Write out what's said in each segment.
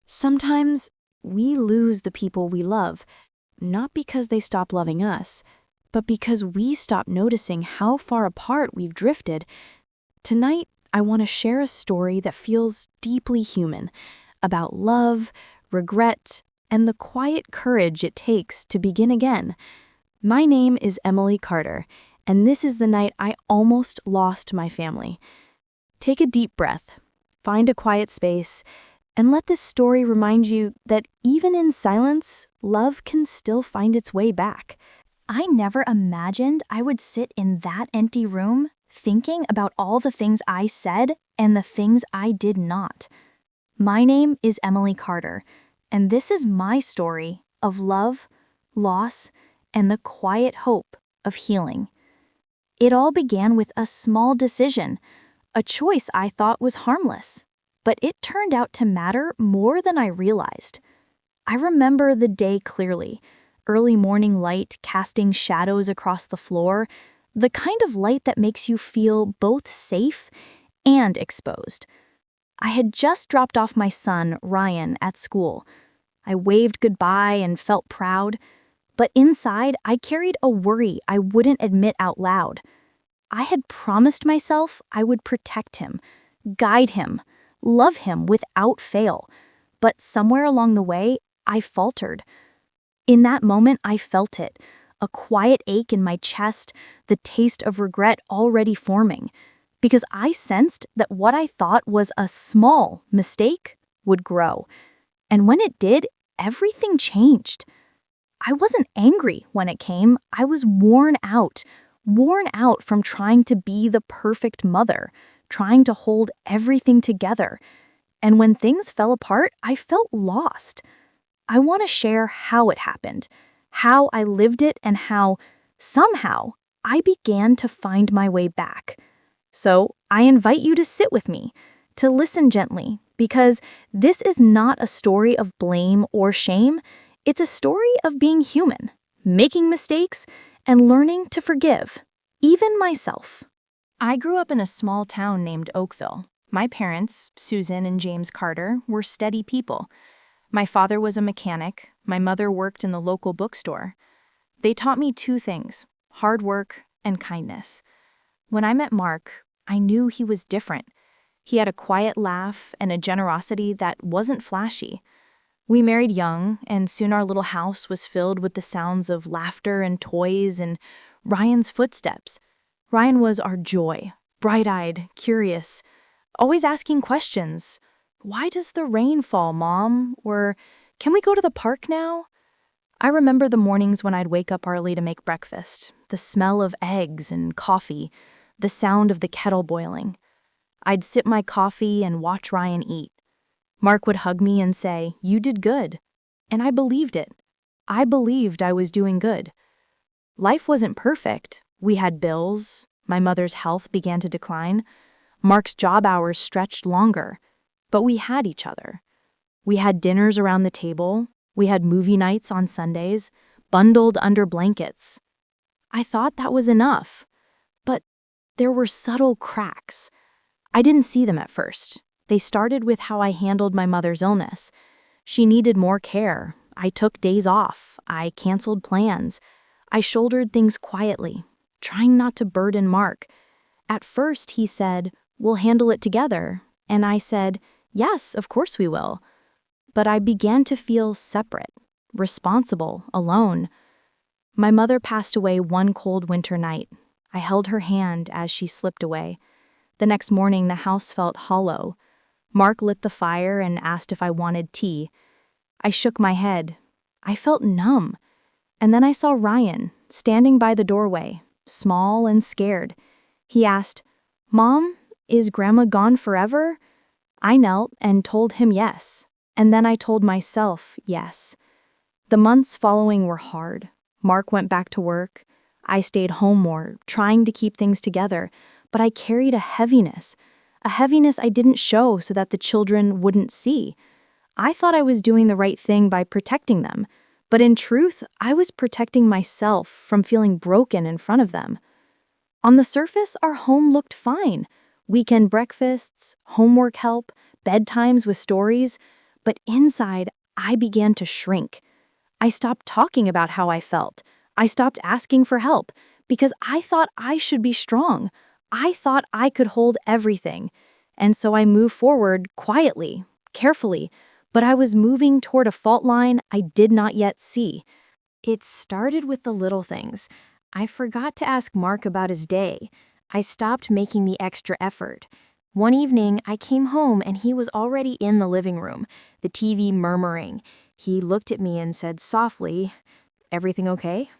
Sometimes we lose the people we love, not because they stop loving us, but because we stop noticing how far apart we've drifted. Tonight, I want to share a story that feels deeply human, about love, regret, and the quiet courage it takes to begin again. My name is Emily Carter, and this is the night I almost lost my family. Take a deep breath, find a quiet space, and let this story remind you that even in silence, love can still find its way back. I never imagined I would sit in that empty room thinking about all the things I said and the things I did not. My name is Emily Carter, and this is my story of love, loss, and the quiet hope of healing. It all began with a small decision, a choice I thought was harmless, but it turned out to matter more than I realized. I remember the day clearly, early morning light casting shadows across the floor, the kind of light that makes you feel both safe and exposed. I had just dropped off my son, Ryan, at school. I waved goodbye and felt proud, but inside I carried a worry I wouldn't admit out loud. I had promised myself I would protect him, guide him, love him without fail, but somewhere along the way, I faltered. In that moment, I felt it, a quiet ache in my chest, the taste of regret already forming, because I sensed that what I thought was a small mistake would grow. And when it did, everything changed. I wasn't angry when it came. I was worn out from trying to be the perfect mother, trying to hold everything together. And when things fell apart, I felt lost. I want to share how it happened, how I lived it, and how, somehow, I began to find my way back. So I invite you to sit with me, to listen gently, because this is not a story of blame or shame. It's a story of being human, making mistakes, and learning to forgive, even myself. I grew up in a small town named Oakville. My parents, Susan and James Carter, were steady people. My father was a mechanic. My mother worked in the local bookstore. They taught me two things: hard work and kindness. When I met Mark, I knew he was different. He had a quiet laugh and a generosity that wasn't flashy. We married young, and soon our little house was filled with the sounds of laughter and toys and Ryan's footsteps. Ryan was our joy, bright-eyed, curious, always asking questions. Why does the rain fall, Mom? Or, can we go to the park now? I remember the mornings when I'd wake up early to make breakfast, the smell of eggs and coffee, the sound of the kettle boiling. I'd sip my coffee and watch Ryan eat. Mark would hug me and say, "You did good." And I believed it. I believed I was doing good. Life wasn't perfect. We had bills. My mother's health began to decline. Mark's job hours stretched longer. But we had each other. We had dinners around the table. We had movie nights on Sundays, bundled under blankets. I thought that was enough. But there were subtle cracks. I didn't see them at first. They started with how I handled my mother's illness. She needed more care. I took days off. I canceled plans. I shouldered things quietly, trying not to burden Mark. At first, he said, "We'll handle it together." And I said, "Yes, of course we will." But I began to feel separate, responsible, alone. My mother passed away one cold winter night. I held her hand as she slipped away. The next morning, the house felt hollow. Mark lit the fire and asked if I wanted tea. I shook my head. I felt numb. And then I saw Ryan, standing by the doorway, small and scared. He asked, "Mom, is Grandma gone forever?" I knelt and told him yes. And then I told myself yes. The months following were hard. Mark went back to work. I stayed home more, trying to keep things together, but I carried a heaviness I didn't show so that the children wouldn't see. I thought I was doing the right thing by protecting them, but in truth, I was protecting myself from feeling broken in front of them. On the surface, our home looked fine. Weekend breakfasts, homework help, bedtimes with stories, But inside, I began to shrink. I stopped talking about how I felt. I stopped asking for help because I thought I should be strong. I thought I could hold everything. And so I moved forward quietly, carefully, but I was moving toward a fault line I did not yet see. It started with the little things. I forgot to ask Mark about his day. I stopped making the extra effort. One evening, I came home and he was already in the living room, the TV murmuring. He looked at me and said softly, "Everything okay?"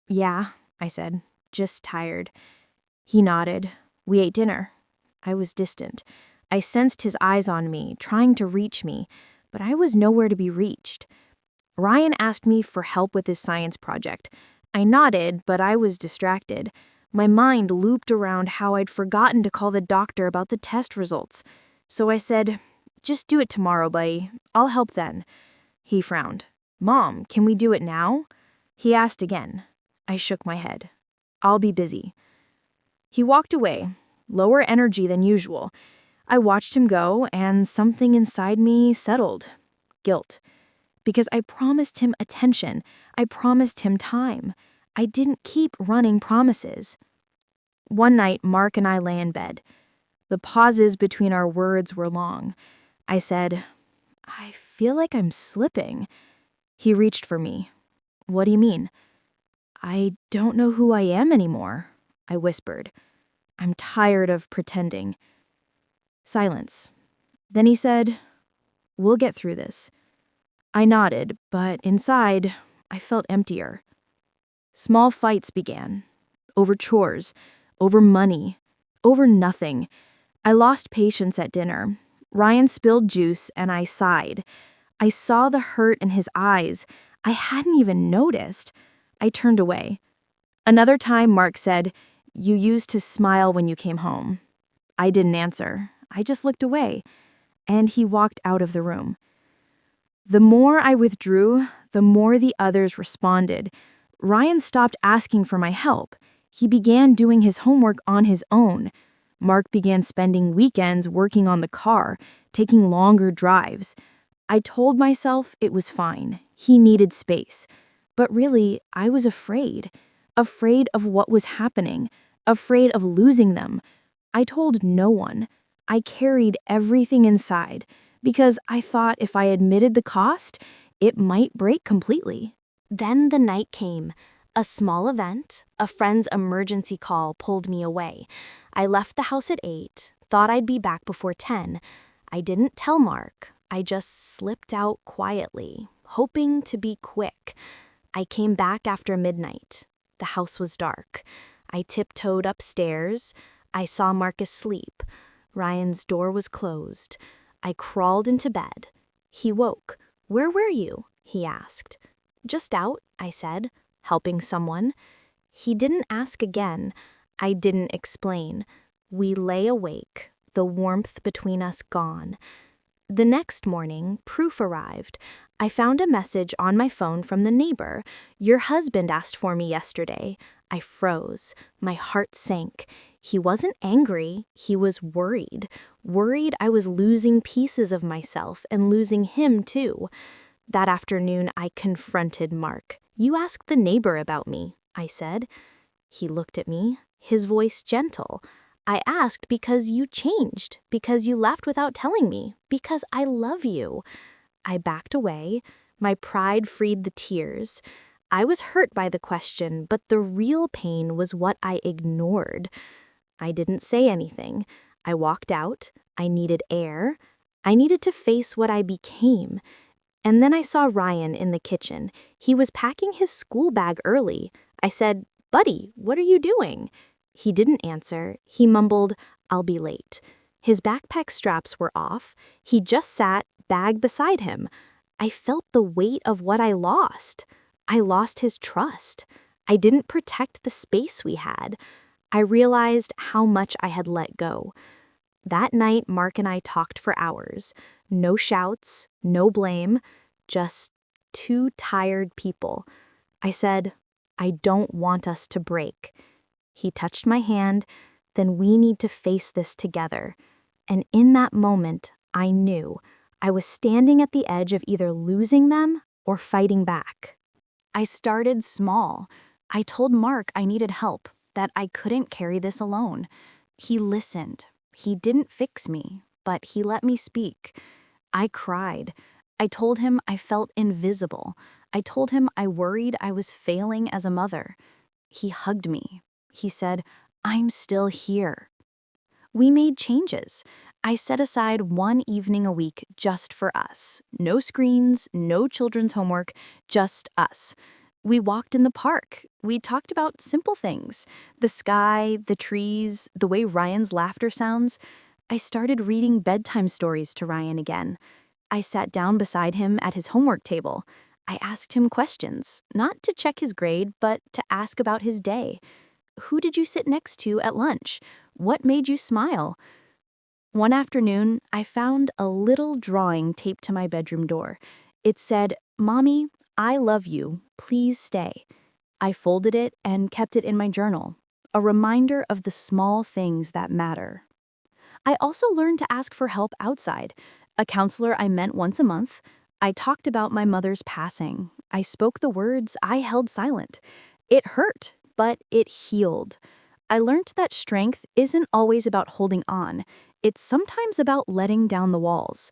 "Yeah," I said, "just tired." He nodded. We ate dinner. I was distant. I sensed his eyes on me, trying to reach me, but I was nowhere to be reached. Ryan asked me for help with his science project. I nodded, but I was distracted. My mind looped around how I'd forgotten to call the doctor about the test results. So I said, "Just do it tomorrow, buddy. I'll help then." He frowned. "Mom, can we do it now?" He asked again. I shook my head. "I'll be busy." He walked away, lower energy than usual. I watched him go, and something inside me settled. Guilt. Because I promised him attention. I promised him time. I didn't keep running promises. One night, Mark and I lay in bed. The pauses between our words were long. I said, "I feel like I'm slipping." He reached for me. "What do you mean?" "I don't know who I am anymore," I whispered. "I'm tired of pretending." Silence. Then he said, "We'll get through this." I nodded, but inside, I felt emptier. Small fights began. Over chores, over money, over nothing. I lost patience at dinner. Ryan spilled juice and I sighed. I saw the hurt in his eyes. I hadn't even noticed. I turned away. Another time, Mark said, "You used to smile when you came home." I didn't answer. I just looked away. And he walked out of the room. The more I withdrew, the more the others responded. Ryan stopped asking for my help. He began doing his homework on his own. Mark began spending weekends working on the car, taking longer drives. I told myself it was fine. He needed space. But really, I was afraid. Afraid of what was happening. Afraid of losing them. I told no one. I carried everything inside because I thought if I admitted the cost, it might break completely. Then the night came. A small event, a friend's emergency call pulled me away. I left the house at 8, thought I'd be back before 10. I didn't tell Mark. I just slipped out quietly, hoping to be quick. I came back after midnight. The house was dark. I tiptoed upstairs. I saw Mark asleep. Ryan's door was closed. I crawled into bed. He woke. "Where were you?" he asked. "Just out," I said, "helping someone." He didn't ask again. I didn't explain. We lay awake, the warmth between us gone. The next morning, proof arrived. I found a message on my phone from the neighbor. "Your husband asked for me yesterday." I froze. My heart sank. He wasn't angry. He was worried. Worried I was losing pieces of myself and losing him too. That afternoon, I confronted Mark. "You asked the neighbor about me," I said. He looked at me, his voice gentle. "I asked because you changed, because you left without telling me, because I love you." I backed away. My pride freed the tears. I was hurt by the question, but the real pain was what I ignored. I didn't say anything. I walked out. I needed air. I needed to face what I became. And then I saw Ryan in the kitchen. He was packing his school bag early. I said, "Buddy, what are you doing?" He didn't answer. He mumbled, "I'll be late." His backpack straps were off. He just sat, bag beside him. I felt the weight of what I lost. I lost his trust. I didn't protect the space we had. I realized how much I had let go. That night, Mark and I talked for hours. No shouts, no blame, just two tired people. I said, "I don't want us to break." He touched my hand. "Then we need to face this together." And in that moment, I knew. I was standing at the edge of either losing them or fighting back. I started small. I told Mark I needed help, that I couldn't carry this alone. He listened. He didn't fix me, but he let me speak. I cried. I told him I felt invisible. I told him I worried I was failing as a mother. He hugged me. He said, "I'm still here." We made changes. I set aside one evening a week just for us. No screens, no children's homework, just us. We walked in the park. We talked about simple things, the sky, the trees, the way Ryan's laughter sounds. I started reading bedtime stories to Ryan again. I sat down beside him at his homework table. I asked him questions, not to check his grade, but to ask about his day. Who did you sit next to at lunch? What made you smile? One afternoon, I found a little drawing taped to my bedroom door. It said, "Mommy, I love you. Please stay." I folded it and kept it in my journal, a reminder of the small things that matter. I also learned to ask for help outside. A counselor I met once a month. I talked about my mother's passing. I spoke the words I held silent. It hurt, but it healed. I learned that strength isn't always about holding on. It's sometimes about letting down the walls.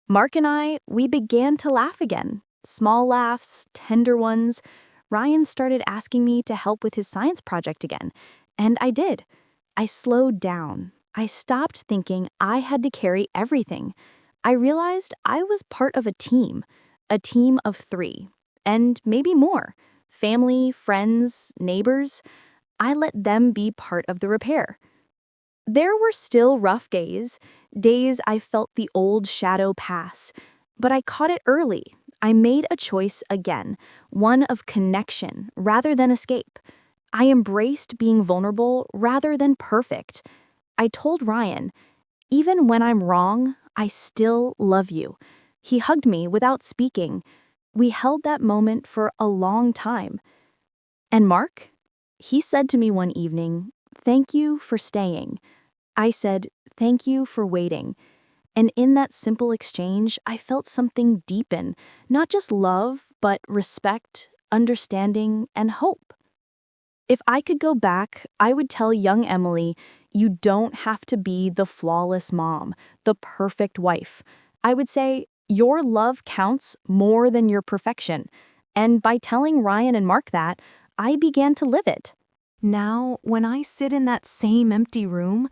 Mark and we began to laugh again. Small laughs, tender ones. Ryan started asking me to help with his science project again, and I did. I slowed down. I stopped thinking I had to carry everything. I realized I was part of a team of 3, and maybe more. Family, friends, neighbors. I let them be part of the repair. There were still rough days I felt the old shadow pass, but I caught it early. I made a choice again, one of connection rather than escape. I embraced being vulnerable rather than perfect. I told Ryan, "Even when I'm wrong, I still love you." He hugged me without speaking. We held that moment for a long time. And Mark? He said to me one evening, "Thank you for staying." I said, "Thank you for waiting." And in that simple exchange, I felt something deepen, not just love, but respect, understanding, and hope. If I could go back, I would tell young Emily, you don't have to be the flawless mom, the perfect wife. I would say, your love counts more than your perfection. And by telling Ryan and Mark that, I began to live it. Now, when I sit in that same empty room,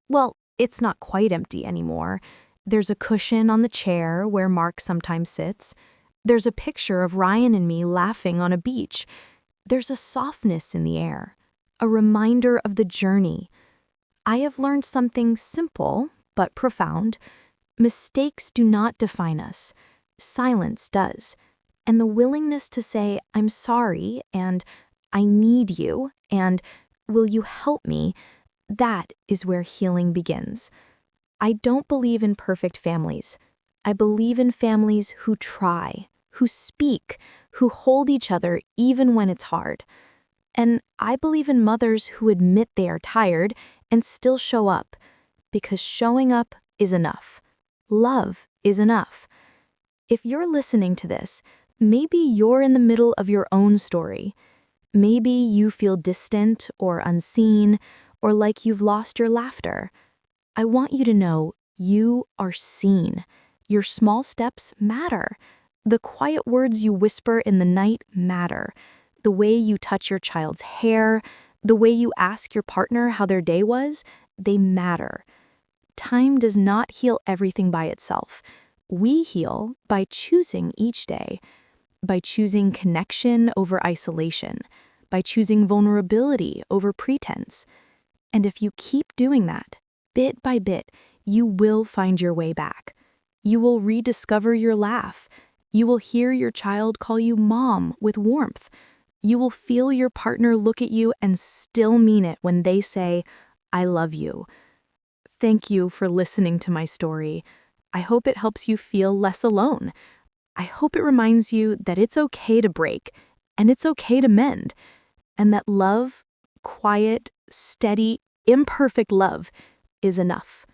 well, it's not quite empty anymore. There's a cushion on the chair where Mark sometimes sits. There's a picture of Ryan and me laughing on a beach. There's a softness in the air, a reminder of the journey. I have learned something simple but profound. Mistakes do not define us. Silence does. And the willingness to say, "I'm sorry," and "I need you," and "will you help me," that is where healing begins. I don't believe in perfect families. I believe in families who try, who speak, who hold each other even when it's hard. And I believe in mothers who admit they are tired and still show up, because showing up is enough. Love is enough. If you're listening to this, maybe you're in the middle of your own story. Maybe you feel distant or unseen, or like you've lost your laughter. I want you to know you are seen. Your small steps matter. The quiet words you whisper in the night matter. The way you touch your child's hair, the way you ask your partner how their day was, they matter. Time does not heal everything by itself. We heal by choosing each day, by choosing connection over isolation, by choosing vulnerability over pretense. And if you keep doing that, bit by bit, you will find your way back. You will rediscover your laugh. You will hear your child call you mom with warmth. You will feel your partner look at you and still mean it when they say, "I love you." Thank you for listening to my story. I hope it helps you feel less alone. I hope it reminds you that it's okay to break, and it's okay to mend, and that love, quiet, steady, imperfect love, is enough.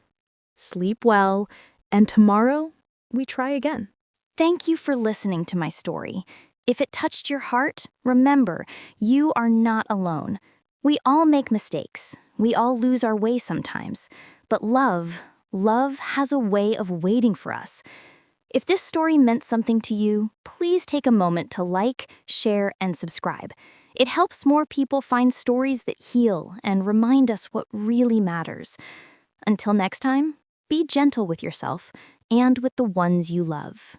Sleep well, and tomorrow we try again. Thank you for listening to my story. If it touched your heart, remember, you are not alone. We all make mistakes. We all lose our way sometimes. But love has a way of waiting for us. If this story meant something to you, please take a moment to like, share, and subscribe. It helps more people find stories that heal and remind us what really matters. Until next time, be gentle with yourself and with the ones you love.